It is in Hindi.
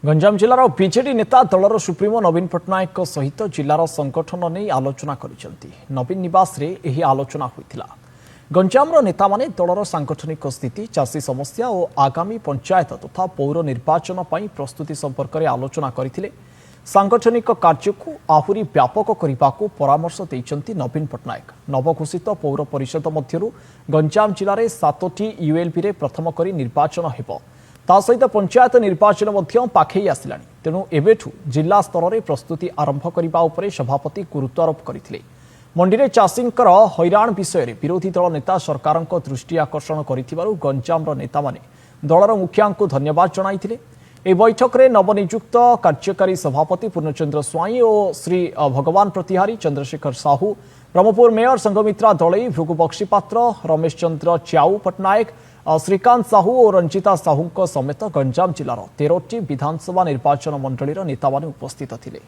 गंजाम जिलार बीजेडी नेता दलर सुप्रीमो नवीन पट्टनायक सहित जिलार संगठन नहीं आलोचना करिसेंती। नवीन निवास रे एही आलोचना होइतिला। गंजामर नेता माने दलर सांगठनिक स्थिति, चाषी समस्या और आगामी पंचायत तथा पौर निर्वाचन पई प्रस्तुति संपर्क में आलोचना करथिले। सांगठनिक कार्य को आहुरी व्यापक करने को परामर्श देइचंती नवीन पट्टनायक। नवघोषित पौर परिषद मध्यरु गंजाम जिले में 7टी यूएलपी रे प्रथम करी निर्वाचन हेबो। ता सहित पंचायत निर्वाचन पाखई आसिलानी। तेणु एबेठु जिला स्तर में प्रस्तुति आरंभ करने उपरे सभापति गुरुत्वारोप करथिले। मंडी में चाषींकर हैरान विषय में विरोधी दल नेता सरकार दृष्टि आकर्षण करिथिबारु गंजामर नेता माने दलर मुखिया को धन्यवाद जणाइथिले। ए बैठक में नवनियुक्त कार्यकारी सभापति पूर्णचंद्र स्वाई और श्री भगवान प्रतिहारी, चंद्रशेखर साहू, ब्रह्मपुर मेयर संघमित्रा दलई, भृगु बक्सीपात्र, रमेश चंद्र च्याऊ पट्टनायक, श्रीकांत साहू और रंजिता साहू समेत गंजाम जिलार 13टी विधानसभा निर्वाचन मंडलीर नेता उपस्थित थिले।